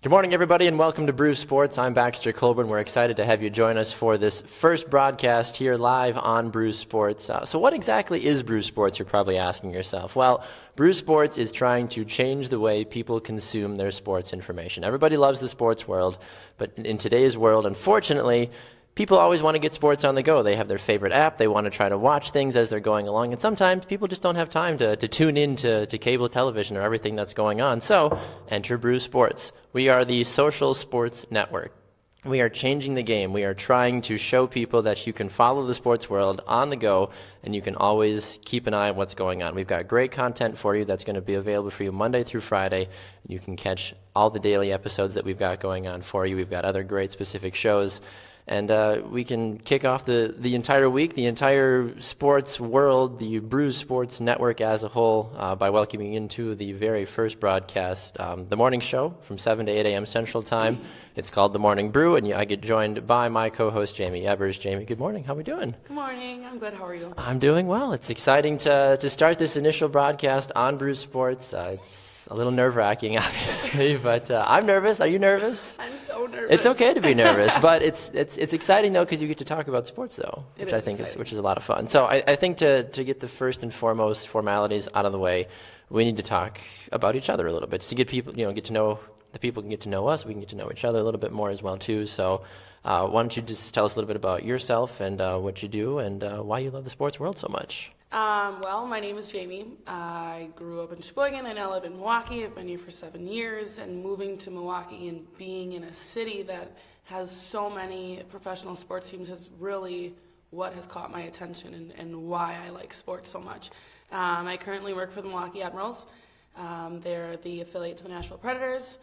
Good morning, everybody, and welcome to Brew Sports. I'm Baxter, Colburn. We're excited to have you join us for this first broadcast here live on Brew Sports. So what exactly is Brew Sports, you're probably asking yourself? Well, Brew Sports is trying to change the way people consume their sports information. Everybody loves the sports world, but in today's world, unfortunately, people always want to get sports on the go. They have their favorite app. They want to try to watch things as they're going along. And sometimes people just don't have time to tune in to cable television or everything that's going on. So enter Brew Sports. We are the social sports network. We are changing the game. We are trying to show people that you can follow the sports world on the go, and you can always keep an eye on what's going on. We've got great content for you that's going to be available for you Monday through Friday. You can catch all the daily episodes that we've got going on for you. We've got other great specific shows. And we can kick off the entire week, the entire sports world, the Brew Sports Network as a whole, by welcoming into the very first broadcast, the morning show from 7 to 8 a.m. Central Time. It's called The Morning Brew, and I get joined by my co-host, Jaymee Ebbers. Jaymee, good morning. How are we doing? Good morning. I'm good. How are you? I'm doing well. It's exciting to start this initial broadcast on Brew Sports. It's a little nerve-wracking, obviously, but I'm nervous. Are you nervous? I'm so nervous. It's okay to be nervous, but it's exciting though because you get to talk about sports though, which I think is a lot of fun. So I think to get the first and foremost formalities out of the way, we need to talk about each other a little bit, just to get people, get to know the people, can get to know us. We can get to know each other a little bit more as well too. So why don't you just tell us a little bit about yourself and what you do and why you love the sports world so much? Well, my name is Jaymee. I grew up in Sheboygan. I now live in Milwaukee. I've been here for 7 years, and moving to Milwaukee and being in a city that has so many professional sports teams is really what has caught my attention and why I like sports so much. I currently work for the Milwaukee Admirals. They're the affiliate to the Nashville Predators.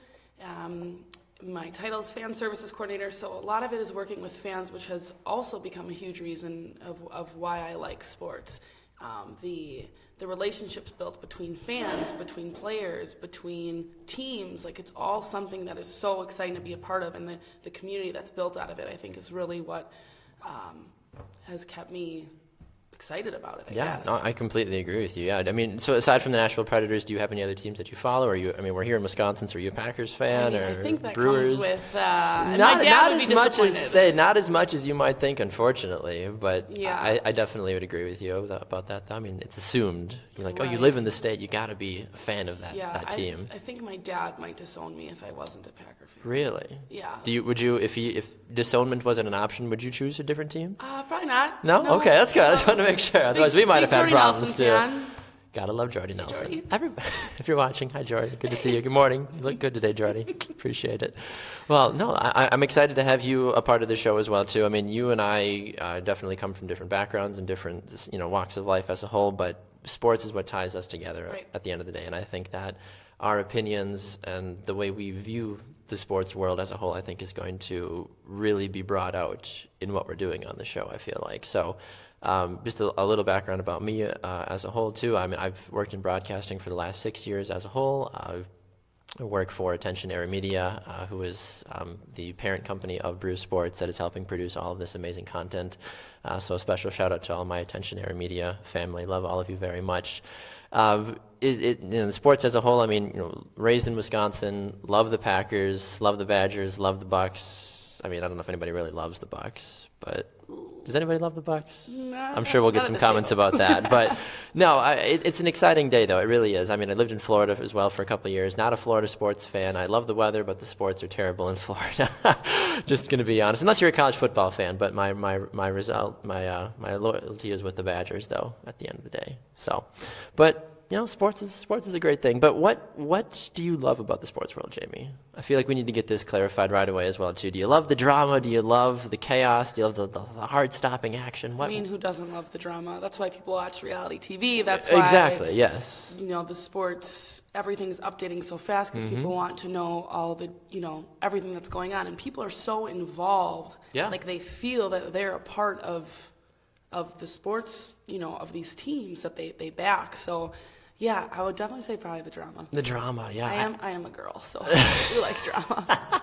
My title is fan services coordinator, so a lot of it is working with fans, which has also become a huge reason of why I like sports. The relationships built between fans, between players, between teams, it's all something that is so exciting to be a part of, and the community that's built out of it, I think, is really what has kept me excited about it, I guess. No, I completely agree with you. Yeah, I mean, so aside from the Nashville Predators, do you have any other teams that you follow? We're here in Wisconsin, so are you a Packers fan or I think that Brewers? comes with my dad would be disappointed. Not as much as you might think, unfortunately. But yeah. I definitely would agree with you about that. I mean, it's assumed. You're like, right. Oh, you live in the state, you got to be a fan of that team. I think my dad might disown me if I wasn't a Packer fan. Really? Yeah. If disownment wasn't an option, would you choose a different team? Probably not. No? Okay, that's good. I just wanted to make sure. Otherwise, we might have had problems too. Fan. Gotta love Jordy Nelson. Everybody, if you're watching, hi Jordy. Good to see you. Good morning. You look good today, Jordy. Appreciate it. Well, no, I'm excited to have you a part of the show as well too. I mean, you and I definitely come from different backgrounds and different walks of life as a whole, but sports is what ties us together at the end of the day. And I think that our opinions and the way we view the sports world as a whole, I think, is going to really be brought out in what we're doing on the show, I feel like. So just a little background about me as a whole, too. I mean, I've worked in broadcasting for the last 6 years as a whole. I work for Attention Era Media, who is the parent company of Brew Sports that is helping produce all of this amazing content. So a special shout out to all my Attention Era Media family. Love all of you very much. The sports as a whole, I mean, raised in Wisconsin, love the Packers, love the Badgers, love the Bucks. I mean, I don't know if anybody really loves the Bucks, but does anybody love the Bucks? No, I'm sure we'll get some comments about that. But no, it's an exciting day, though. It really is. I mean, I lived in Florida as well for a couple of years. Not a Florida sports fan. I love the weather, but the sports are terrible in Florida. Just going to be honest. Unless you're a college football fan, but my loyalty is with the Badgers, though, at the end of the day. So, but sports is a great thing. But what do you love about the sports world, Jaymee? I feel like we need to get this clarified right away as well, too. Do you love the drama? Do you love the chaos? Do you love the heart-stopping action? I mean, who doesn't love the drama? That's why people watch reality TV. That's why, exactly, yes. The sports, everything's updating so fast because people want to know all the, everything that's going on. And people are so involved. Yeah. Like, they feel that they're a part of the sports, of these teams that they back. So, yeah, I would definitely say probably the drama. The drama, yeah. I am a girl, so I do like drama.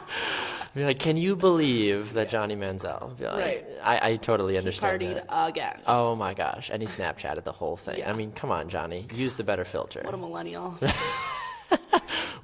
Be like, can you believe that Johnny Manziel? Like, right. I totally understand Partied that. again. Oh my gosh, and he Snapchatted the whole thing. Yeah. I mean, come on, Johnny, use the better filter. What a millennial.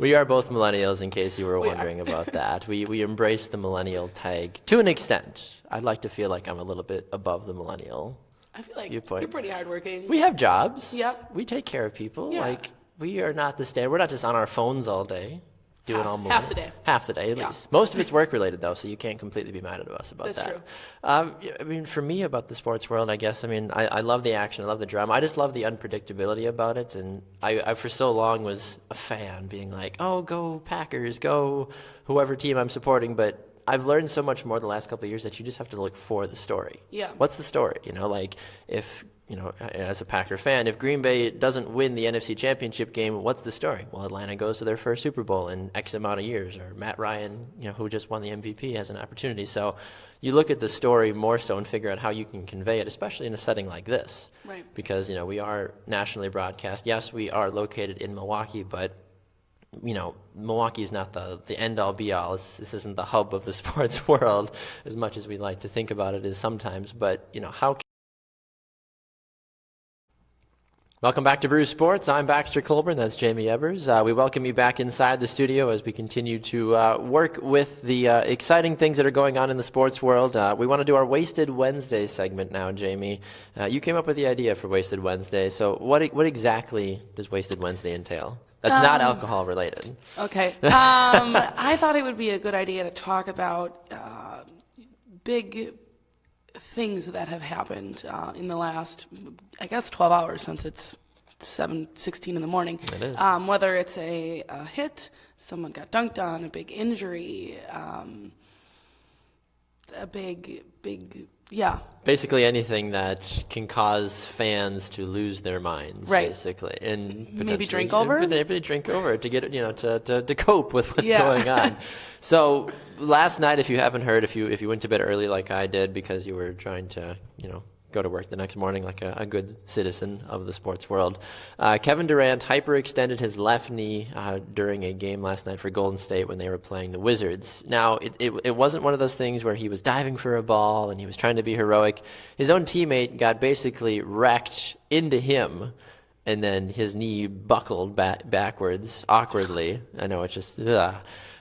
We are both millennials, in case you were We wondering are. about that. We embrace the millennial tag to an extent. I'd like to feel like I'm a little bit above the millennial I feel like viewpoint. you're pretty hardworking. We have jobs. Yep. We take care of people. Yeah. Like, we are not the standard. We're not just on our phones all day. Doing all Half the day. Half the day, at Yeah. least. Most of it's work-related, though, so you can't completely be mad at us about That's that. true. I mean, for me, about the sports world, I guess, I mean, I love the action, I love the drama. I just love the unpredictability about it, and I for so long was a fan, being like, oh, go Packers, go whoever team I'm supporting, but I've learned so much more the last couple of years that you just have to look for the story. Yeah. What's the story? You know, like, if... You know, as a Packer fan, if Green Bay doesn't win the NFC Championship game, what's the story? Well, Atlanta goes to their first Super Bowl in X amount of years, or Matt Ryan, you know, who just won the MVP, has an opportunity. So you look at the story more so and figure out how you can convey it, especially in a setting like this. Right. Because, you know, we are nationally broadcast. Yes, we are located in Milwaukee, but, you know, Milwaukee is not the end-all, be-all. This isn't the hub of the sports world, as much as we like to think about it is sometimes. But, you know, how... Welcome back to Brew Sports. I'm Baxter Colburn. That's Jaymee Ebbers. We welcome you back inside the studio as we continue to work with the exciting things that are going on in the sports world. We want to do our Wasted Wednesday segment now, Jaymee. You came up with the idea for Wasted Wednesday. So what exactly does Wasted Wednesday entail? That's not alcohol related. Okay. I thought it would be a good idea to talk about big things that have happened in the last, I guess, 12 hours, since it's 7:16 in the morning. It is. Whether it's a hit, someone got dunked on, a big injury, a big, yeah. Basically anything that can cause fans to lose their minds, Right. basically, and Maybe drink potentially- over? Maybe drink over to get, you know, to cope with what's Yeah. going on. So last night, if you haven't heard, if you went to bed early like I did because you were trying to, you know, go to work the next morning like a good citizen of the sports world, Kevin Durant hyperextended his left knee during a game last night for Golden State when they were playing the Wizards. Now, it wasn't one of those things where he was diving for a ball and he was trying to be heroic. His own teammate got basically wrecked into him, and then his knee buckled backwards awkwardly. I know, it's just, ugh.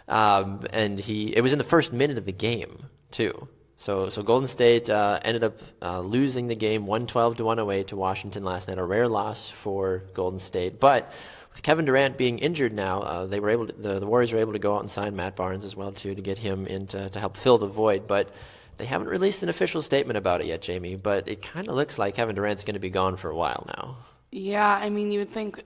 And it was in the first minute of the game, too. So Golden State ended up losing the game 112-108 to Washington last night, a rare loss for Golden State. But with Kevin Durant being injured now, they were able to, the Warriors were able to go out and sign Matt Barnes as well, too, to get him in to help fill the void. But they haven't released an official statement about it yet, Jaymee, but it kind of looks like Kevin Durant's going to be gone for a while now. Yeah, I mean, you would think,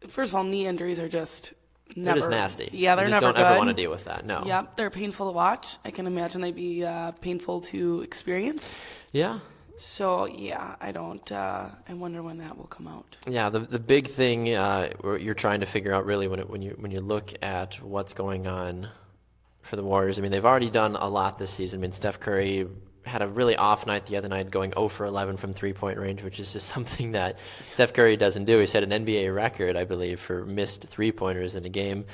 first of all, knee injuries are just They're never. just nasty. Yeah, they're you just never don't ever good. want to deal with that, no. Yep, they're painful to watch. I can imagine they'd be painful to experience. Yeah. So, yeah, I wonder when that will come out. Yeah, the big thing you're trying to figure out really when you look at what's going on for the Warriors. I mean, they've already done a lot this season. I mean, Steph Curry had a really off night the other night, going 0 for 11 from three-point range, which is just something that Steph Curry doesn't do. He set an NBA record, I believe, for missed three-pointers in a game.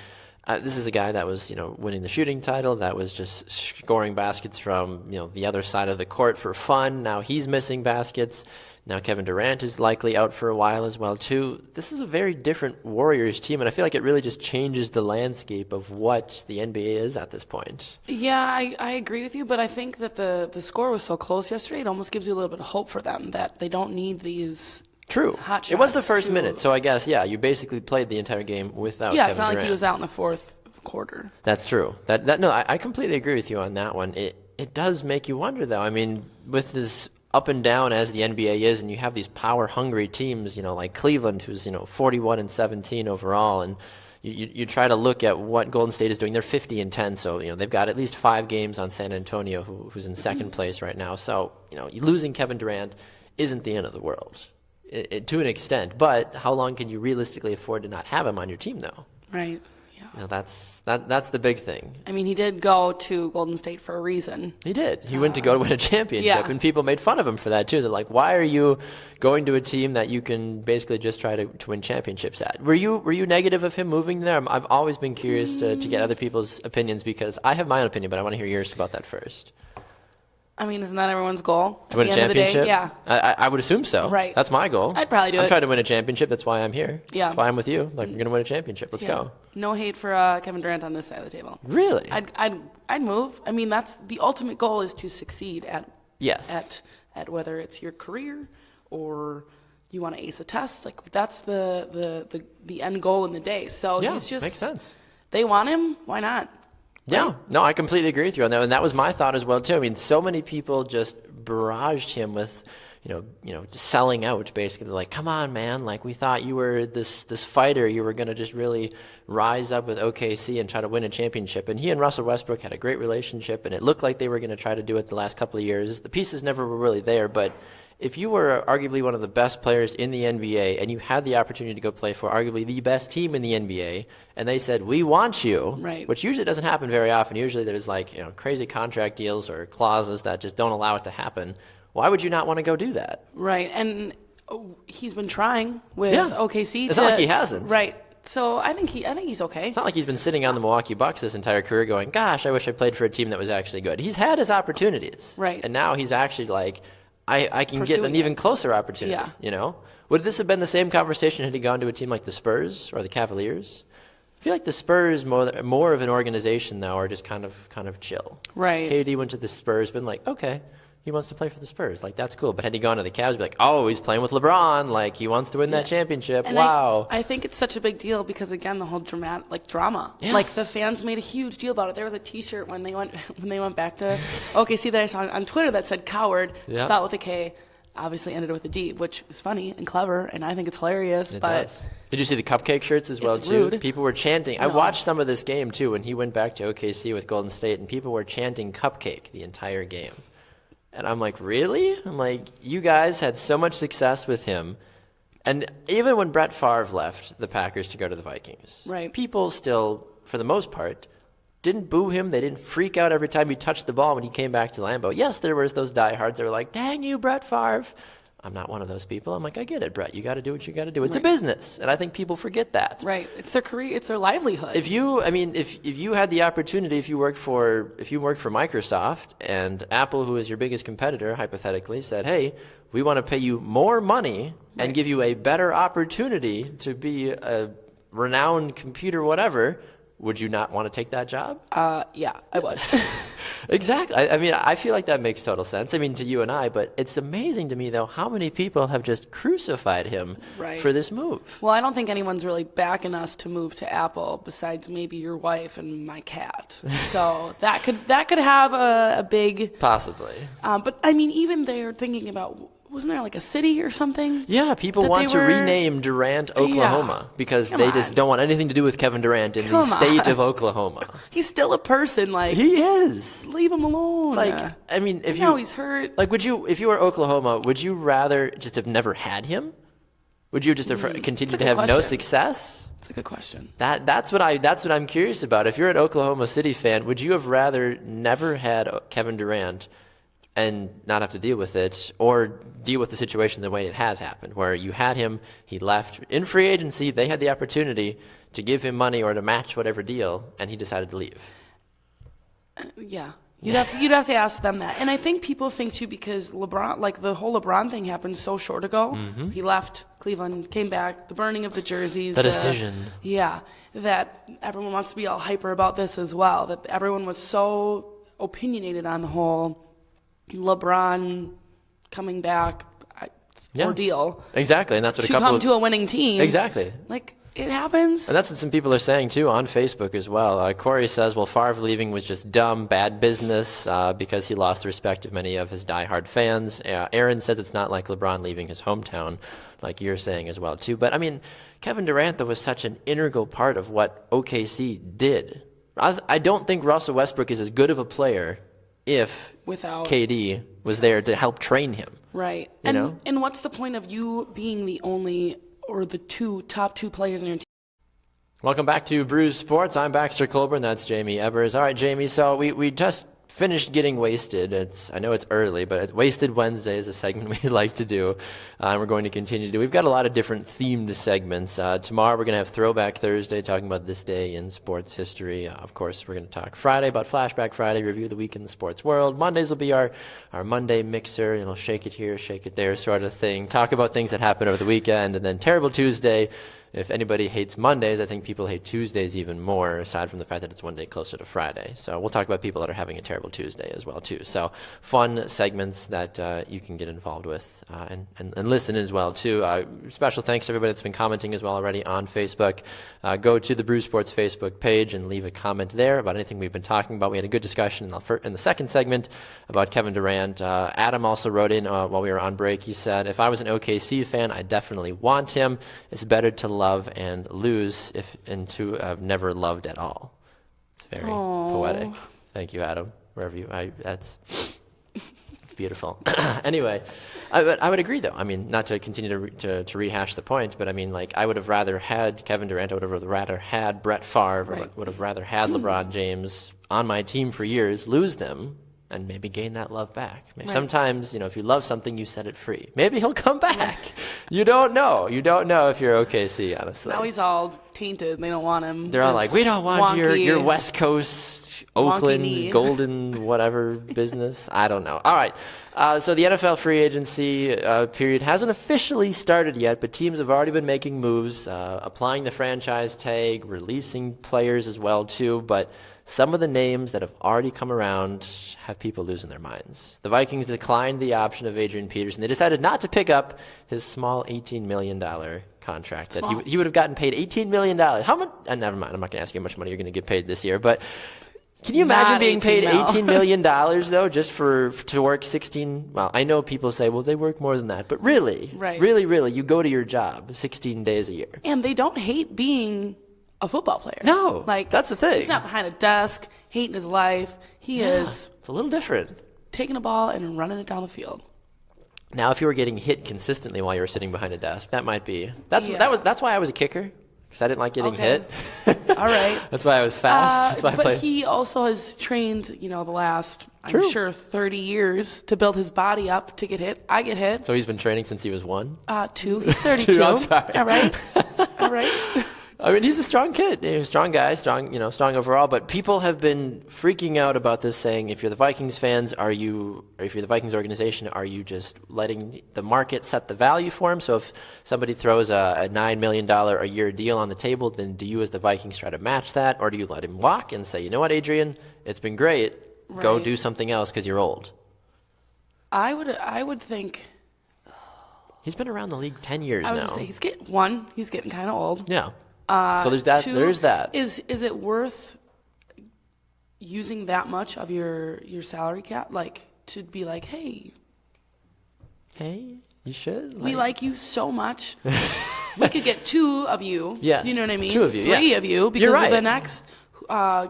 This is a guy that was, you know, winning the shooting title, that was just scoring baskets from, you know, the other side of the court for fun. Now he's missing baskets. Now Kevin Durant is likely out for a while as well, too. This is a very different Warriors team, and I feel like it really just changes the landscape of what the NBA is at this point. Yeah, I agree with you, but I think that the score was so close yesterday, it almost gives you a little bit of hope for them that they don't need these True. hot It was the shots first to- minute, so I guess, yeah, you basically played the entire game without Yeah, Kevin it's not Durant. like he was out in the fourth quarter. That's true. No, I completely agree with you on that one. It does make you wonder, though. I mean, with this up and down as the NBA is, and you have these power-hungry teams, you know, like Cleveland, who's, you know, 41-17 overall, and you try to look at what Golden State is doing. They're 50-10, so, you know, they've got at least 5 games on San Antonio, who's in second place right now. So, you know, losing Kevin Durant isn't the end of the world, to an extent. But how long can you realistically afford to not have him on your team, though? Right. Yeah. You know, that's the big thing. I mean, he did go to Golden State for a reason. He did. He went to go to win a championship, yeah. and people made fun of him for that, too. They're like, why are you going to a team that you can basically just try to win championships at? Were you negative of him moving there? I've always been curious to get other people's opinions, because I have my own opinion, but I want to hear yours about that first. I mean, isn't that everyone's goal? To win a championship? Yeah. I would assume so. Right. That's my goal. I'd probably do I'm it. trying to win a championship. That's why I'm here. Yeah. That's why I'm with you. Like, we're going to win a championship. Let's go. No hate for Kevin Durant on this side of the table. Really? I'd move. I mean, that's the ultimate goal is to succeed at whether it's your career or you want to ace a test. Like, that's the end goal in the day. So yeah, he's just makes sense. They want him. Why not? Yeah, Right? no, I completely agree with you on that, and that was my thought as well too. I mean, so many people just barraged him with, just selling out. Basically, they're like, "Come on, man! Like, we thought you were this fighter. You were going to just really rise up with OKC and try to win a championship." And he and Russell Westbrook had a great relationship, and it looked like they were going to try to do it the last couple of years. The pieces never were really there, but if you were arguably one of the best players in the NBA and you had the opportunity to go play for arguably the best team in the NBA, and they said, "We want you," right, which usually doesn't happen very often. Usually there's crazy contract deals or clauses that just don't allow it to happen. Why would you not want to go do that? Right, and he's been trying with OKC. It's not like he hasn't. Right. So I think he's okay. It's not like he's been sitting on the Milwaukee Bucks this entire career going, "Gosh, I wish I played for a team that was actually good." He's had his opportunities. Right. And now he's actually like, I can get an even closer opportunity. Yeah. Would this have been the same conversation had he gone to a team like the Spurs or the Cavaliers? I feel like the Spurs more of an organization now are just kind of chill. Right. KD went to the Spurs, been like, okay, he wants to play for the Spurs. Like, that's cool. But had he gone to the Cavs, be like, oh, he's playing with LeBron. Like, he wants to win that championship. And wow. I think it's such a big deal because, again, the whole drama. Yes. Like, the fans made a huge deal about it. There was a T-shirt when they went back to OKC that I saw on Twitter that said "coward," spelled with a K, obviously ended with a D, which is funny and clever, and I think it's hilarious. It but does. Did you see the cupcake shirts as well, it's too? rude. People were chanting. No. I watched some of this game, too, when he went back to OKC with Golden State, and people were chanting "cupcake" the entire game. And I'm like, really? I'm like, you guys had so much success with him. And even when Brett Favre left the Packers to go to the Vikings, right, people still, for the most part, didn't boo him. They didn't freak out every time he touched the ball when he came back to Lambeau. Yes, there was those diehards that were like, "Dang you, Brett Favre." I'm not one of those people. I'm like, I get it, Brett. You got to do what you got to do. It's a business, and I think people forget that. Right. It's their career. It's their livelihood. If you had the opportunity, if you worked for Microsoft and Apple, who is your biggest competitor, hypothetically, said, "Hey, we want to pay you more money and give you a better opportunity to be a renowned computer, whatever," would you not want to take that job? Yeah, I would. Exactly. I mean, I feel like that makes total sense. I mean, to you and I, but it's amazing to me, though, how many people have just crucified him for this move. Well, I don't think anyone's really backing us to move to Apple besides maybe your wife and my cat. So that could have a big... Possibly. But, I mean, even they're thinking about... Wasn't there like a city or something? Yeah, people want to rename Durant, Oklahoma, because they just don't want anything to do with Kevin Durant in the state of Oklahoma. He's still a person, like he is. Leave him alone. Like, I mean, if he's hurt. Like, if you were Oklahoma, would you rather just have never had him? Would you just have continued to have no success? That's a good question. That's what I'm curious about. If you're an Oklahoma City fan, would you have rather never had Kevin Durant and not have to deal with it, or deal with the situation the way it has happened, where you had him, he left in free agency, they had the opportunity to give him money or to match whatever deal, and he decided to leave? Yeah. You'd have to ask them that. And I think people think too, because LeBron, like the whole LeBron thing happened so short ago. Mm-hmm. He left Cleveland, came back, the burning of the jerseys. The decision. Yeah. That everyone wants to be all hyper about this as well. That everyone was so opinionated on the whole LeBron coming back ordeal. Exactly, and that's what to come to a winning team. Exactly. Like, it happens. And that's what some people are saying, too, on Facebook as well. Corey says, well, Favre leaving was just dumb, bad business because he lost the respect of many of his diehard fans. Aaron says it's not like LeBron leaving his hometown, like you're saying as well, too. But, I mean, Kevin Durant, though, was such an integral part of what OKC did. I don't think Russell Westbrook is as good of a player if without KD was there to help train him. Right. You know? And what's the point of you being the only or the top two players in your team? Welcome back to Brew Sports. I'm Baxter Colburn. That's Jaymee Ebbers. All right, Jaymee, so we just finished getting wasted. I know it's early, but Wasted Wednesday is a segment we like to do, and we're going to continue to do. We've got a lot of different themed segments. Tomorrow we're going to have Throwback Thursday, talking about this day in sports history. Of course, we're going to talk Friday about Flashback Friday, review the week in the sports world. Mondays will be our Monday mixer, shake it here, shake it there sort of thing. Talk about things that happened over the weekend, and then Terrible Tuesday. If anybody hates Mondays, I think people hate Tuesdays even more, aside from the fact that it's one day closer to Friday. So we'll talk about people that are having a terrible Tuesday as well, too. So fun segments that you can get involved with and listen as well, too. Special thanks to everybody that's been commenting as well already on Facebook. Go to the Brew Sports Facebook page and leave a comment there about anything we've been talking about. We had a good discussion in the second segment about Kevin Durant. Adam also wrote in while we were on break. He said, if I was an OKC fan, I definitely want him. It's better to love and lose and to have never loved at all. It's very poetic. Thank you, Adam. It's beautiful. Anyway, I would agree, though. I mean, not to continue to rehash the point, but I mean, like, I would have rather had Kevin Durant. I would have rather had Brett Favre. Right. Would have rather had LeBron James on my team for years, lose them, and maybe gain that love back. Right. Sometimes, if you love something, you set it free. Maybe he'll come back. You don't know. You don't know if you're OKC, honestly. Now he's all tainted. They don't want him. They're all like, we don't want your West Coast, Oakland, Golden, whatever business. I don't know. All right. So the NFL free agency period hasn't officially started yet, but teams have already been making moves, applying the franchise tag, releasing players as well, too. But some of the names that have already come around have people losing their minds. The Vikings declined the option of Adrian Peterson. They decided not to pick up his small $18 million contract. That he would have gotten paid $18 million. How much? Never mind. I'm not going to ask you how much money you're going to get paid this year. But can you imagine being paid $18 million, though, just to work 16? Well, I know people say, well, they work more than that. But really, really, you go to your job 16 days a year. And they don't hate being a football player. No, that's the thing. He's not behind a desk, hating his life. He is. It's a little different. Taking a ball and running it down the field. Now, if you were getting hit consistently while you were sitting behind a desk, that might be. That's why I was a kicker, because I didn't like getting hit. All right. That's why I was fast. That's why I played. But he also has trained, the last, I'm sure, 30 years to build his body up to get hit. I get hit. So he's been training since he was 1? 2. He's 32. 2, I'm sorry. All right. I mean, he's a strong kid. He's a strong guy, strong overall. But people have been freaking out about this, saying, if you're the Vikings fans, or if you're the Vikings organization, are you just letting the market set the value for him? So if somebody throws a $9 million a year deal on the table, then do you as the Vikings try to match that? Or do you let him walk and say, you know what, Adrian, it's been great. Right. Go do something else because you're old. I would think. He's been around the league 10 years now. I was going to say, he's getting kind of old. Yeah. So there's that. 2, there's that. Is it worth using that much of your salary cap, to be like, hey, you should. We like you so much. We could get 2 of you. Yes. You know what I mean? 2 of you. 3 of you, because You're right. the next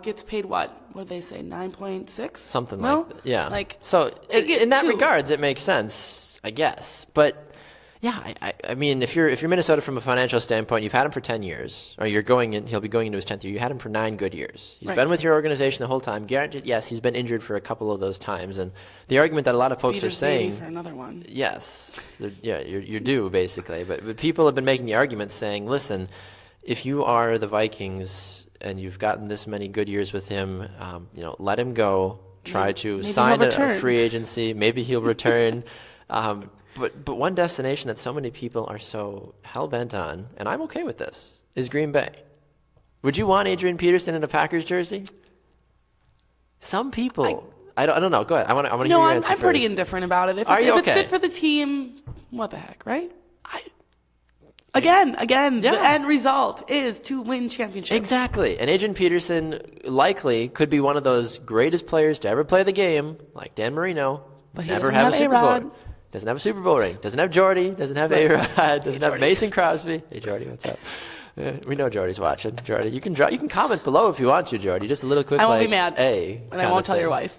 gets paid what? What did they say? 9.6. Something like that. Yeah. So in that regards, it makes sense, I guess. But. Yeah, I mean, if you're Minnesota from a financial standpoint, you've had him for 10 years, or he'll be going into his 10th year. You had him for 9 good years. He's been with your organization the whole time. Guaranteed, yes, he's been injured for a couple of those times. And the argument that a lot of folks are saying, for another one. Yes, you're due basically. But people have been making the argument saying, listen, if you are the Vikings and you've gotten this many good years with him, let him go. Try to sign a free agency. Maybe he'll return. But one destination that so many people are so hell-bent on, and I'm okay with this, is Green Bay. Would you want Adrian Peterson in a Packers jersey? Some people. I don't know. Go ahead. I want to hear your answer I'm pretty indifferent about it. If it's good for the team, what the heck, right? Again, the end result is to win championships. Exactly. And Adrian Peterson likely could be one of those greatest players to ever play the game, like Dan Marino, but he never doesn't have a Super A-Rod. Bowl. Doesn't have a Super Bowl ring. Doesn't have Jordy. Doesn't have A-Rod. Doesn't have Mason Crosby. Hey, Jordy, what's up? We know Jordy's watching. Jordy, you can comment below if you want to, Jordy. Just a little quick. I won't be mad. And I won't tell your wife.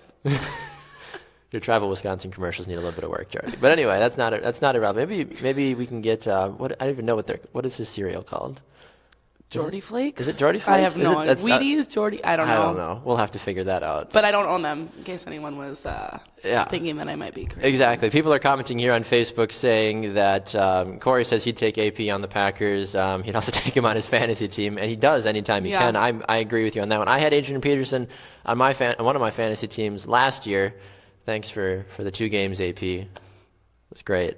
Your Travel Wisconsin commercials need a little bit of work, Jordy. But anyway, that's not irrelevant. Maybe we can get I don't even know what is his cereal called. Jordy Flakes? Is it Jordy Flakes? I have no idea. Wheaties, Jordy? I don't know. I don't know. We'll have to figure that out. But I don't own them, in case anyone was thinking that I might be crazy. Exactly. People are commenting here on Facebook saying that Corey says he'd take AP on the Packers. He'd also take him on his fantasy team, and he does anytime he can. I agree with you on that one. I had Adrian Peterson on one of my fantasy teams last year. Thanks for the 2 games, AP. It was great.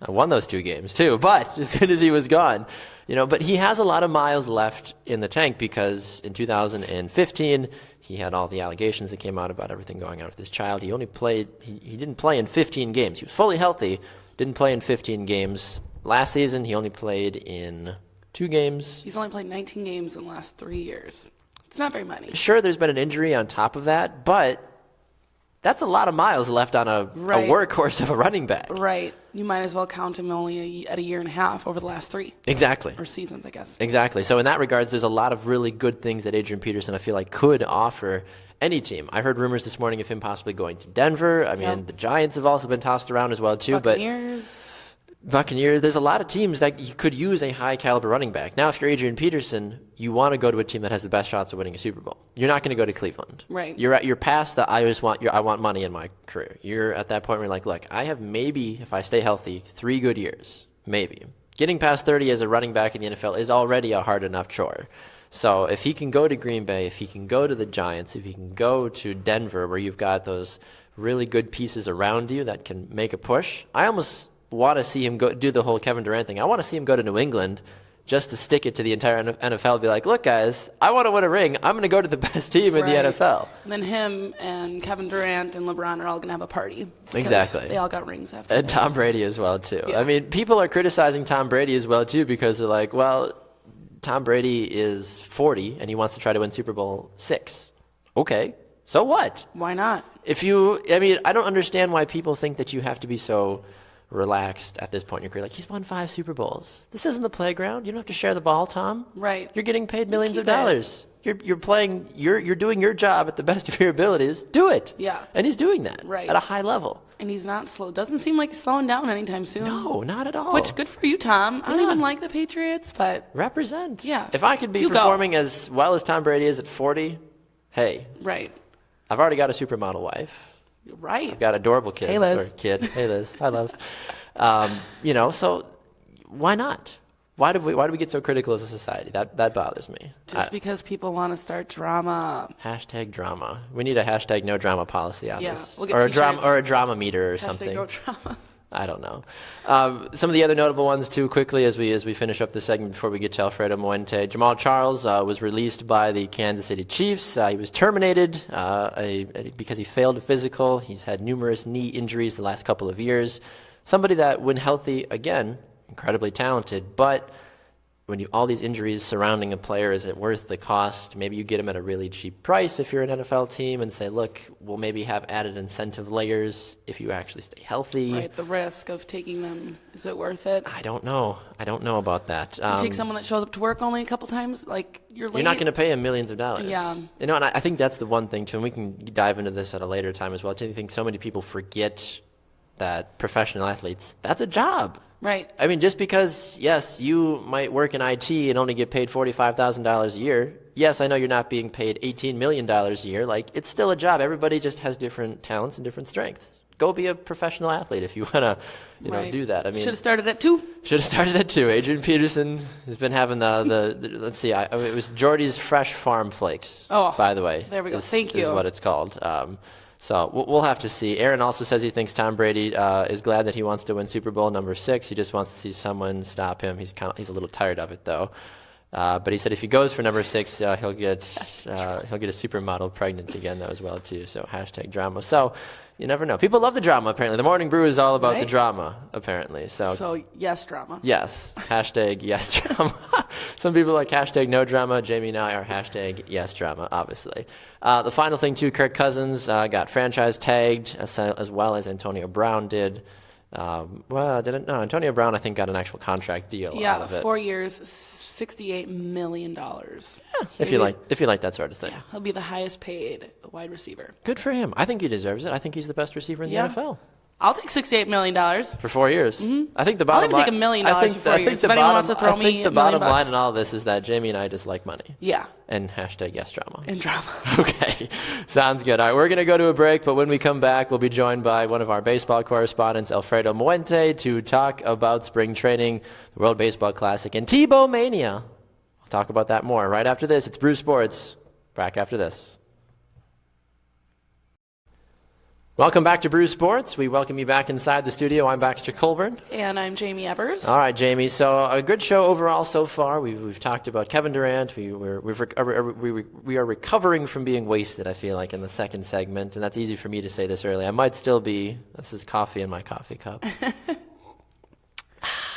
I won those 2 games too, but as soon as he was gone, but he has a lot of miles left in the tank because in 2015 he had all the allegations that came out about everything going on with his child. He didn't play in 15 games. He was fully healthy, didn't play in 15 games. Last season he only played in 2 games. He's only played 19 games in the last 3 years. It's not very many. Sure, there's been an injury on top of that, but that's a lot of miles left on a workhorse of a running back. Right. You might as well count him only at a year and a half over the last 3. Exactly. Or seasons, I guess. Exactly. So in that regards, there's a lot of really good things that Adrian Peterson, I feel like, could offer any team. I heard rumors this morning of him possibly going to Denver. I mean, the Giants have also been tossed around as well, too. Buccaneers. There's a lot of teams that you could use a high-caliber running back. Now, if you're Adrian Peterson, you want to go to a team that has the best shots of winning a Super Bowl. You're not going to go to Cleveland. Right. You're past the I want money in my career. You're at that point where you're like, look, I have maybe, if I stay healthy, 3 good years. Maybe. Getting past 30 as a running back in the NFL is already a hard enough chore. So if he can go to Green Bay, if he can go to the Giants, if he can go to Denver where you've got those really good pieces around you that can make a push, I almost want to see him go do the whole Kevin Durant thing. I want to see him go to New England just to stick it to the entire NFL, be like, look, guys, I want to win a ring. I'm going to go to the best team in the NFL. And then him and Kevin Durant and LeBron are all going to have a party. Exactly. They all got rings after And that. Tom Brady as well, too. Yeah. I mean, people are criticizing Tom Brady as well, too, because they're like, well, Tom Brady is 40 and he wants to try to win Super Bowl 6. Okay, so what? Why not? I don't understand why people think that you have to be so relaxed at this point in your career. Like, he's won 5 Super Bowls. This isn't the playground. You don't have to share the ball, Tom. Right. You're getting paid millions of dollars. You're playing. You're doing your job at the best of your abilities. Do it. Yeah. And he's doing that at a high level. And he's not slow. Doesn't seem like he's slowing down anytime soon. No, not at all. Which, good for you, Tom. I don't even like the Patriots, but represent. Yeah. If I could be performing as well as Tom Brady is at 40, hey. Right. I've already got a supermodel wife. Right. I've got adorable kids. Hey, Liz. Or kid. Hey, Liz. Hi, love. So why not? Why do we get so critical as a society? That bothers me. Just because people want to start drama. Hashtag drama. We need a hashtag no drama policy on this. We'll get or a drama meter or hashtag something. No drama. I don't know. Some of the other notable ones too, quickly as we finish up this segment before we get to Alfredo Muente. Jamal Charles was released by the Kansas City Chiefs. He was terminated because he failed a physical. He's had numerous knee injuries the last couple of years. Somebody that, when healthy, again, incredibly talented, but when all these injuries surrounding a player, is it worth the cost? Maybe you get him at a really cheap price if you're an NFL team and say, look, we'll maybe have added incentive layers if you actually stay healthy. Right, the risk of taking them, is it worth it? I don't know about that. You take someone that shows up to work only a couple times, like you're late. You're not going to pay him millions of dollars. Yeah. And I think that's the one thing, too, and we can dive into this at a later time as well. I think so many people forget that professional athletes, that's a job. Right. I mean, just because, yes, you might work in IT and only get paid $45,000 a year. Yes, I know you're not being paid $18 million a year. Like, it's still a job. Everybody just has different talents and different strengths. Go be a professional athlete if you want to, do that. I mean, should have started at 2. Should have started at 2. Adrian Peterson has been having the let's see, it was Jordy's Fresh Farm Flakes. Oh, by the way, there we go. Thank you. Is what it's called. So we'll have to see. Aaron also says he thinks Tom Brady is glad that he wants to win Super Bowl number 6. He just wants to see someone stop him. He's a little tired of it though. But he said if he goes for number 6, he'll get a supermodel pregnant again though as well too. So hashtag drama. So you never know. People love the drama apparently. The Morning Brew is all about the drama apparently. So yes, drama. Yes. Hashtag yes drama. Some people like hashtag no drama. Jaymee and I are hashtag yes drama, obviously. The final thing, too, Kirk Cousins got franchise tagged as well as Antonio Brown did. Antonio Brown, I think, got an actual contract deal out of it. 4 years, $68 million. Yeah, if you like that sort of thing. Yeah, he'll be the highest paid wide receiver. Good for him. I think he deserves it. I think he's the best receiver in the NFL. I'll take $68 million. For 4 years. I think the I'll bottom even line. take $1 million for 4 years. The If anyone wants bottom, to throw I me think the $1 million bottom line bucks. in all this is that Jaymee and I just like money. Yeah, And hashtag yes drama. and drama. Okay, sounds good. All right, we're going to go to a break, but when we come back, we'll be joined by one of our baseball correspondents, Alfredo Muente, to talk about spring training, the World Baseball Classic, and Tebow-mania. We'll talk about that more right after this. It's Brew Sports. Back after this. Welcome back to Brew Sports. We welcome you back inside the studio. I'm Baxter Colburn. And I'm Jaymee Ebbers. All right, Jaymee. So a good show overall so far. We've talked about Kevin Durant. We are recovering from being wasted, I feel like, in the second segment. And that's easy for me to say this early. I might still be. This is coffee in my coffee cup.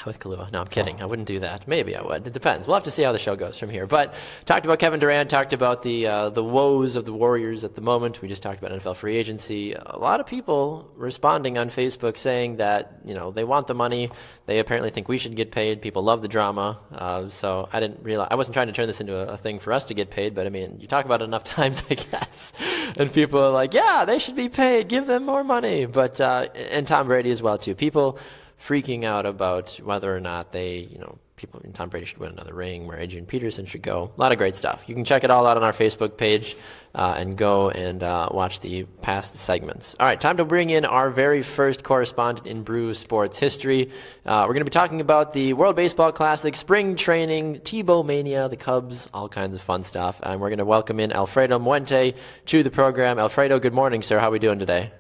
With Kahlua. No, I'm kidding. I wouldn't do that. Maybe I would. It depends. We'll have to see how the show goes from here. But talked about Kevin Durant, talked about the woes of the Warriors at the moment. We just talked about NFL free agency. A lot of people responding on Facebook saying that, they want the money. They apparently think we should get paid. People love the drama. So I didn't realize, I wasn't trying to turn this into a thing for us to get paid, but I mean, you talk about it enough times, I guess. And people are like, yeah, they should be paid. Give them more money. But, and Tom Brady as well, too. People freaking out about whether or not people in Tom Brady should win another ring, where Adrian Peterson should go. A lot of great stuff. You can check it all out on our Facebook page and go and watch the past segments. All right, time to bring in our very first correspondent in Brew Sports history. We're going to be talking about the World Baseball Classic, spring training, Tebow-mania, the Cubs, all kinds of fun stuff. And we're going to welcome in Alfredo Muente to the program. Alfredo, good morning, sir. How are we doing today?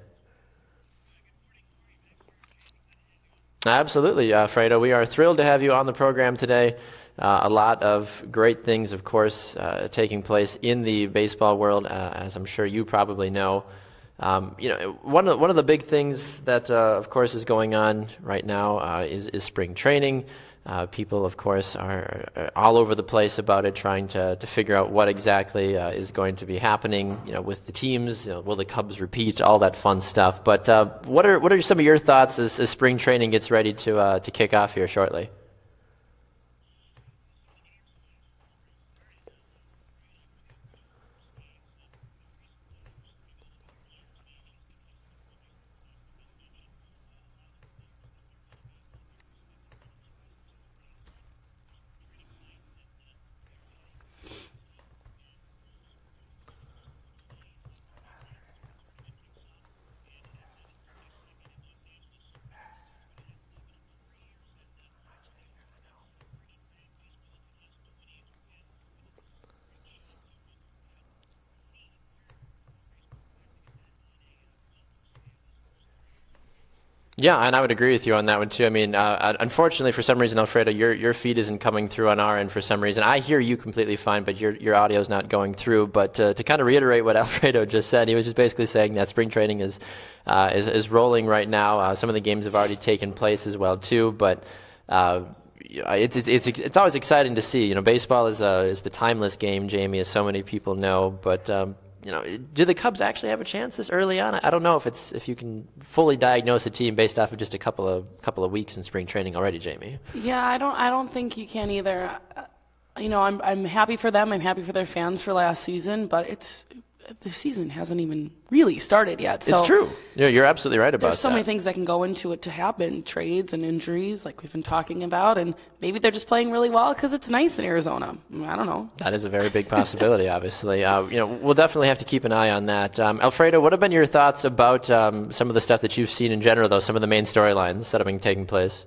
Absolutely, Fredo. We are thrilled to have you on the program today. A lot of great things, of course, taking place in the baseball world, as I'm sure you probably know. One of the big things that, of course, is going on right now is spring training. People, of course, are all over the place about it, trying to figure out what exactly is going to be happening, with the teams. Will the Cubs repeat? All that fun stuff. But what are some of your thoughts as spring training gets ready to kick off here shortly? Yeah, and I would agree with you on that one too. I mean, unfortunately, for some reason, Alfredo, your feed isn't coming through on our end for some reason. I hear you completely fine, but your audio is not going through. But to kind of reiterate what Alfredo just said, he was just basically saying that spring training is rolling right now. Some of the games have already taken place as well too, but. It's always exciting to see. Baseball is the timeless game, Jaymee, as so many people know. But do the Cubs actually have a chance this early on? I don't know if you can fully diagnose a team based off of just a couple of weeks in spring training already, Jaymee. Yeah, I don't think you can either. I'm happy for them. I'm happy for their fans for last season, but the season hasn't even really started yet. So it's true. You're absolutely right about that. There's so many things that can go into it to happen, trades and injuries like we've been talking about, and maybe they're just playing really well because it's nice in Arizona. I don't know. That is a very big possibility, obviously. We'll definitely have to keep an eye on that. Alfredo, what have been your thoughts about some of the stuff that you've seen in general, though, some of the main storylines that have been taking place?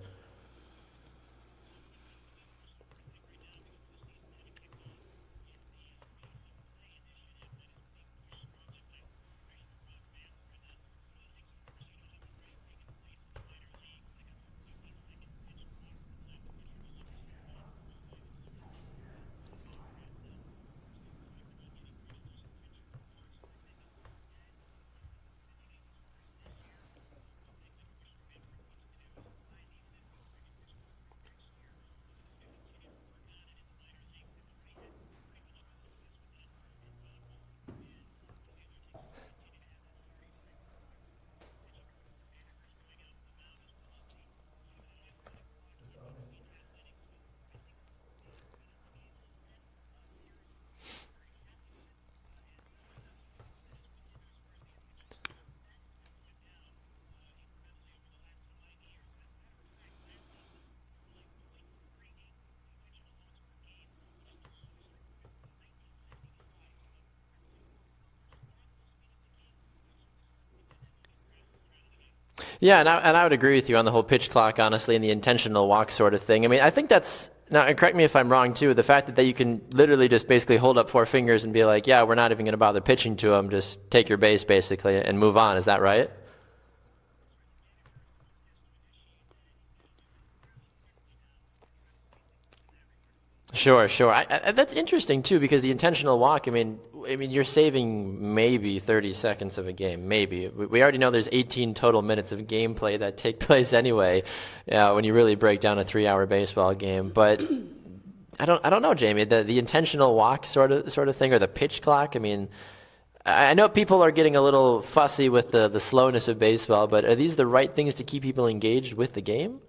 Yeah, and I would agree with you on the whole pitch clock, honestly, and the intentional walk sort of thing. I mean, I think that's, now, and correct me if I'm wrong, too, the fact that you can literally just basically hold up four fingers and be like, yeah, we're not even going to bother pitching to him, just take your base, basically, and move on. Is that right? Sure, sure. That's interesting too, because the intentional walk. I mean, you're saving maybe 30 seconds of a game. Maybe we already know there's 18 total minutes of gameplay that take place anyway. When you really break down a 3-hour baseball game. But I don't know, Jaymee. The intentional walk sort of thing, or the pitch clock. I mean, I know people are getting a little fussy with the slowness of baseball, but are these the right things to keep people engaged with the game?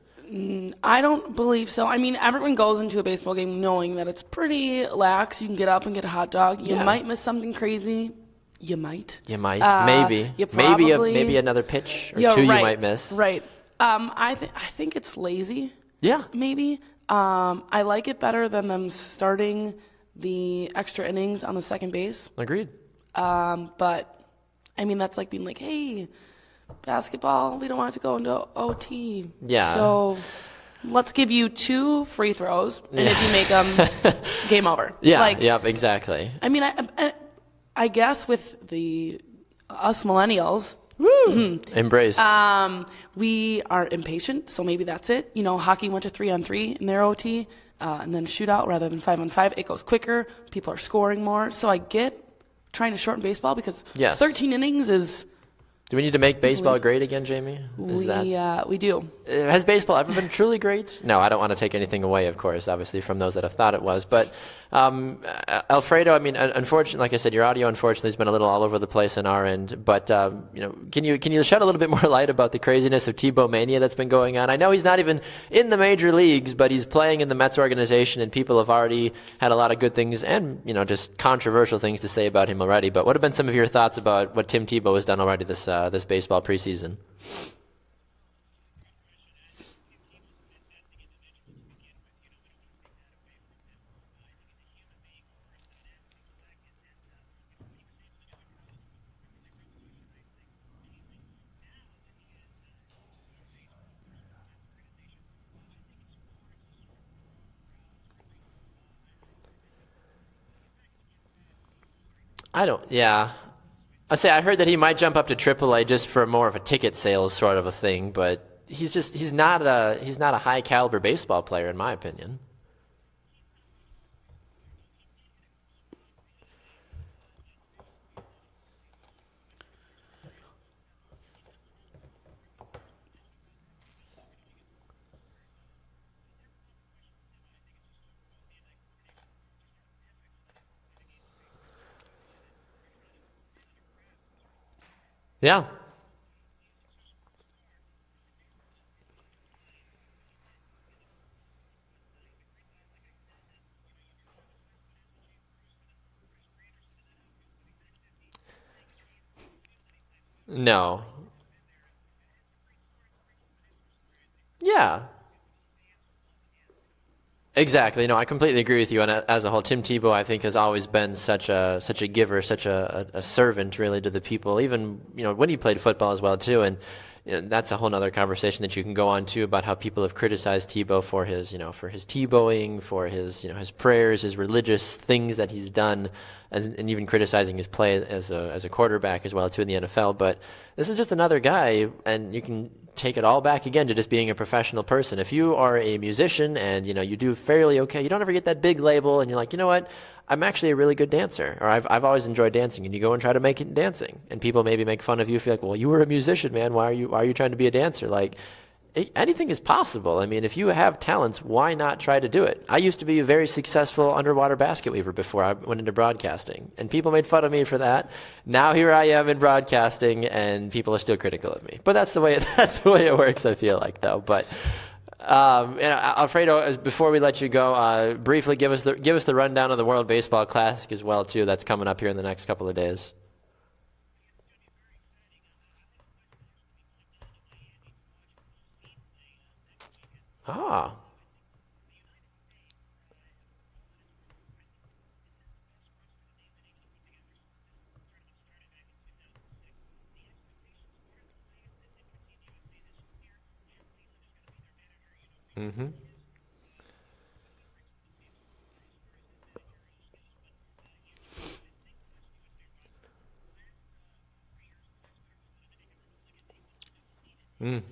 I don't believe so. I mean, everyone goes into a baseball game knowing that it's pretty lax. You can get up and get a hot dog. You Yeah. might miss something crazy. You might. You might, maybe, you maybe probably- maybe another pitch or Yeah, two right, you might miss. Right. I think it's lazy. Yeah. Maybe. I like it better than them starting the extra innings on the second base. Agreed. But I mean, that's like being like, hey, basketball, we don't want it to go into OT. Yeah. So let's give you 2 free throws, and if you make them, game over. Yeah. Like, Yep. Exactly. I mean, I guess with us millennials, Embrace. we are impatient, so maybe that's it. You know, hockey went to 3-on-3 in their OT, and then shootout rather than 5-on-5. It goes quicker. People are scoring more. So I get trying to shorten baseball because Yes. 13 innings is Do we need to make baseball great again, Jaymee? we do. Has baseball ever been truly great? No, I don't want to take anything away, of course, obviously, from those that have thought it was. But Alfredo, I mean, unfortunately, like I said, your audio unfortunately has been a little all over the place on our end. But can you shed a little bit more light about the craziness of Tebow-mania that's been going on? I know he's not even in the major leagues, but he's playing in the Mets organization, and people have already had a lot of good things and just controversial things to say about him already. But what have been some of your thoughts about what Tim Tebow has done already this baseball preseason? Yeah. I heard that he might jump up to AAA just for more of a ticket sales sort of a thing, but he's not a high caliber baseball player in my opinion. Yeah. No. Yeah. Exactly. No, I completely agree with you. And as a whole, Tim Tebow, I think, has always been such a giver, such a servant, really, to the people. Even when he played football as well, too. And that's a whole other conversation that you can go on too about how people have criticized Tebow for his Tebowing, for his prayers, his religious things that he's done, and even criticizing his play as a quarterback as well too in the NFL. But this is just another guy, and you can take it all back again to just being a professional person. If you are a musician and you do fairly okay, you don't ever get that big label, and you're like, you know what? I'm actually a really good dancer, or I've always enjoyed dancing, and you go and try to make it in dancing, and people maybe make fun of you if you're like, well, you were a musician, man. Why are you trying to be a dancer? Like, anything is possible. I mean, if you have talents, why not try to do it? I used to be a very successful underwater basket weaver before I went into broadcasting, and people made fun of me for that. Now here I am in broadcasting, and people are still critical of me. But that's the way it works. I feel like, though. But Alfredo, before we let you go, briefly give us the rundown of the World Baseball Classic as well too. That's coming up here in the next couple of days. Ah. Mm-hmm. Mm.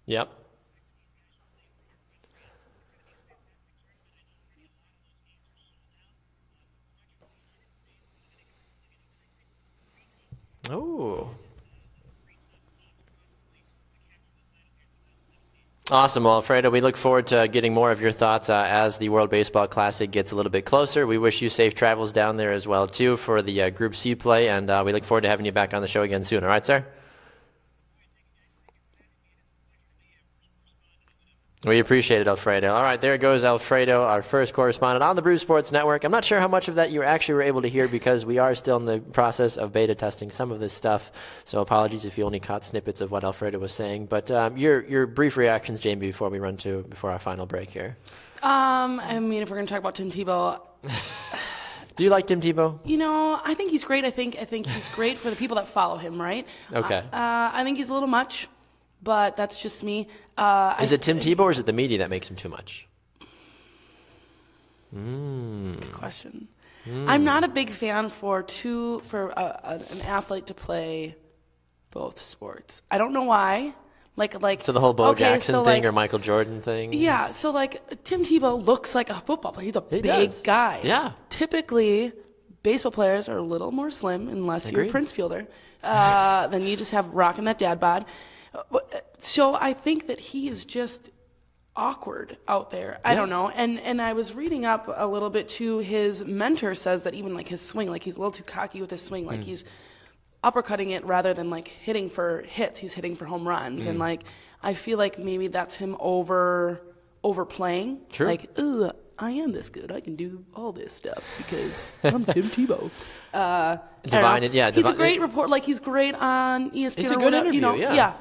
Yep. Oh. Awesome. Well, Alfredo, we look forward to getting more of your thoughts as the World Baseball Classic gets a little bit closer. We wish you safe travels down there as well, too, for the Group C play, and we look forward to having you back on the show again soon. All right, sir? We appreciate it, Alfredo. All right, there goes Alfredo, our first correspondent on the Brew Sports Network. I'm not sure how much of that you actually were able to hear because we are still in the process of beta testing some of this stuff. So apologies if you only caught snippets of what Alfredo was saying. But your brief reactions, Jaymee, before our final break here. I mean, if we're going to talk about Tim Tebow, do you like Tim Tebow? you know, I think he's great. I think he's great for the people that follow him, right? Okay. I think he's a little much, but that's just me. Is it Tim Tebow or is it the media that makes him too much? Good question. I'm not a big fan for an athlete to play both sports. I don't know why. So the whole Bo Jackson thing like, or Michael Jordan thing? Yeah, so like Tim Tebow looks like a football player. He's a big does. guy. Yeah. Typically, baseball players are a little more slim unless you're a Agreed. Prince fielder. Then you just have rocking that dad bod. So I think that he is just awkward out there. I don't know. And I was reading up a little bit too. His mentor says that even like his swing, like he's a little too cocky with his swing. Like he's uppercutting it rather than like hitting for hits. He's hitting for home runs. And like I feel like maybe that's him overplaying. True. Like, ugh, I am this good. I can do all this stuff because I'm Tim Tebow. He's a great report. Like he's great on ESPN. It's a or good whatever, interview, you know? yeah.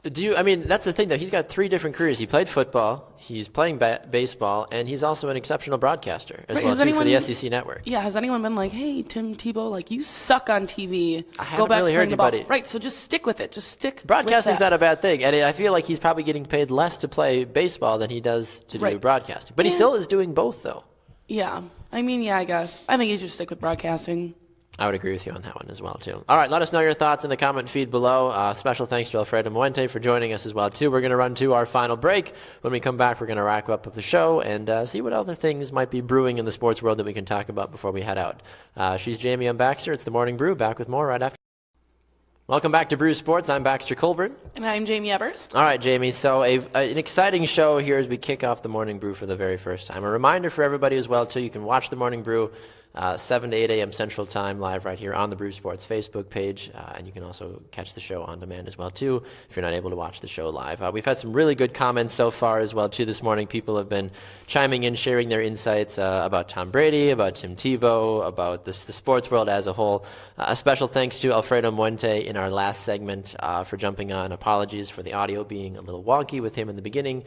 That's the thing, though. He's got 3 different careers. He played football, he's playing baseball, and he's also an exceptional broadcaster as Right, well, has too, for the anyone- SEC network. Yeah, has anyone been like, hey, Tim Tebow, like, you suck on TV. I Go haven't back really to heard playing the ball." anybody. Right, so just stick with it. Just stick Broadcasting's with that. not a bad thing, and I feel like he's probably getting paid less to play baseball than he does to do Right. broadcasting. But he still is doing both, though. Yeah, I mean, yeah, I guess. I think you should stick with broadcasting. I would agree with you on that one as well, too. All right, let us know your thoughts in the comment feed below. Special thanks to Alfredo Muente for joining us as well, too. We're going to run to our final break. When we come back, we're going to wrap up with the show and see what other things might be brewing in the sports world that we can talk about before we head out. She's Jaymee, I'm Baxter. It's the Morning Brew. Back with more right after. Welcome back to Brew Sports. I'm Baxter Colburn. And I'm Jaymee Ebbers. All right, Jaymee. So an exciting show here as we kick off the Morning Brew for the very first time. A reminder for everybody as well, too, you can watch the Morning Brew 7 to 8 a.m. Central Time live right here on the Brew Sports Facebook page. And you can also catch the show on demand as well, too, if you're not able to watch the show live. We've had some really good comments so far as well, too, this morning. People have been chiming in, sharing their insights about Tom Brady, about Tim Tebow, about the sports world as a whole. A special thanks to Alfredo Muente in our last segment for jumping on. Apologies for the audio being a little wonky with him in the beginning.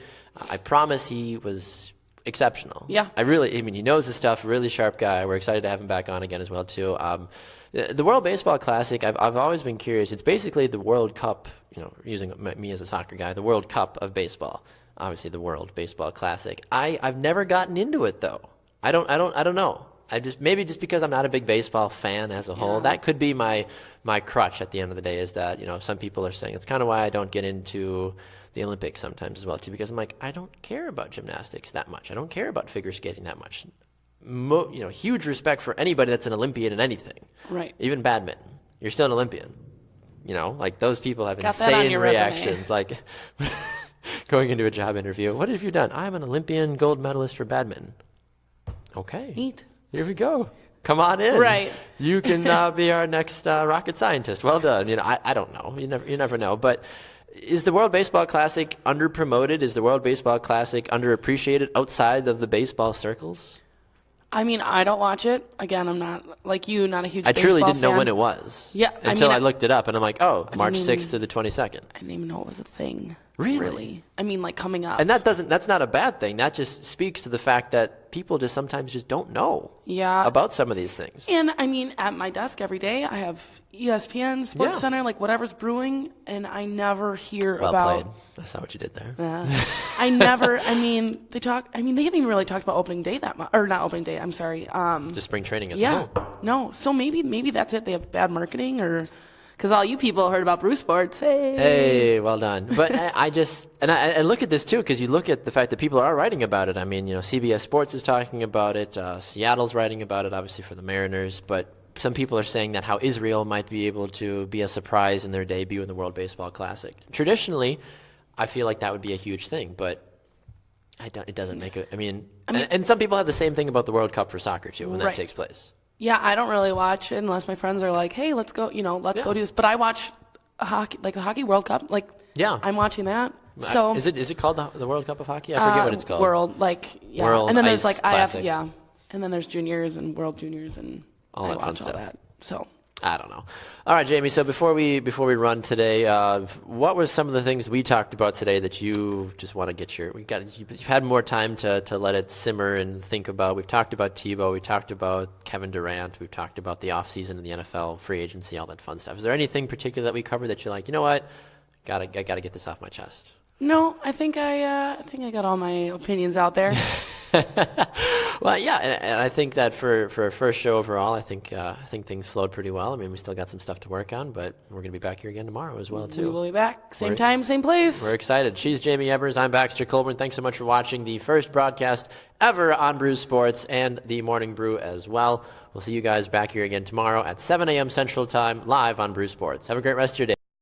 I promise he was exceptional. Yeah. I mean, he knows his stuff, really sharp guy. We're excited to have him back on again as well, too. The World Baseball Classic, I've always been curious. It's basically the World Cup, using me as a soccer guy, the World Cup of baseball. Obviously, the World Baseball Classic. I've never gotten into it, though. I don't know. Maybe just because I'm not a big baseball fan as a whole. That could be my crutch at the end of the day, is that, some people are saying it's kind of why I don't get into the Olympics sometimes as well, too, because I'm like, I don't care about gymnastics that much. I don't care about figure skating that much. Huge respect for anybody that's an Olympian in anything. Right. Even badminton. You're still an Olympian. Like those people have Got that on insane your reactions. Like going into a job interview, what have you done? I'm an Olympian gold medalist for badminton. Okay. Neat. Here we go. Come on in. Right. You can be our next rocket scientist. Well done. I don't know. You never know. But is the World Baseball Classic underpromoted? Is the World Baseball Classic underappreciated outside of the baseball circles? I mean, I don't watch it. Again, I'm not, like you, not a huge I baseball truly didn't know fan. when it was. Yeah, Until I looked it up, and I'm like, oh, March mean, 6th to the 22nd. I didn't even know it was a thing. Really? I mean, like coming up. And that's not a bad thing. That just speaks to the fact that people just sometimes just don't know about some of these things. And I mean, at my desk every day, I have ESPN, Sports Center, like whatever's brewing, and I never hear Well about. played. That's not what you did there. I mean, they haven't even really talked about opening day that much, or not opening day. I'm sorry. Just spring training as a whole. No. So maybe that's it. They have bad marketing, or because all you people heard about Brew Sports. Hey, well done. But I look at this too, because you look at the fact that people are writing about it. I mean, CBS Sports is talking about it. Seattle's writing about it, obviously for the Mariners. But some people are saying that how Israel might be able to be a surprise in their debut in the World Baseball Classic. Traditionally, I feel like that would be a huge thing, but it doesn't make it. I mean, and some people have the same thing about the World Cup for soccer too when that takes place. Yeah, I don't really watch it unless my friends are like, "Hey, let's go, let's go do this." But I watch hockey, like the Hockey World Cup. Like, I'm watching that. So is it called the World Cup of Hockey? I forget what it's called. World, World and then there's Ice like Classic. and then there's juniors and World Juniors and all that I fun watch all stuff. that. So I don't know. All right, Jaymee. So before we run today, what were some of the things we talked about today that you just want to get you've had more time to let it simmer and think about? We've talked about Tebow. We talked about Kevin Durant. We've talked about the offseason of the NFL, free agency, all that fun stuff. Is there anything particular that we covered that you're like, you know what, I gotta get this off my chest? no, I think I got all my opinions out there. Well, yeah, and I think that for a first show overall, I think things flowed pretty well. I mean, we still got some stuff to work on, but we're going to be back here again tomorrow as well, too. We will be back, same time, same place. We're excited. She's Jaymee Ebbers. I'm Baxter Colburn. Thanks so much for watching the first broadcast ever on Brew Sports and the Morning Brew as well. We'll see you guys back here again tomorrow at 7 a.m. Central Time, live on Brew Sports. Have a great rest of your day.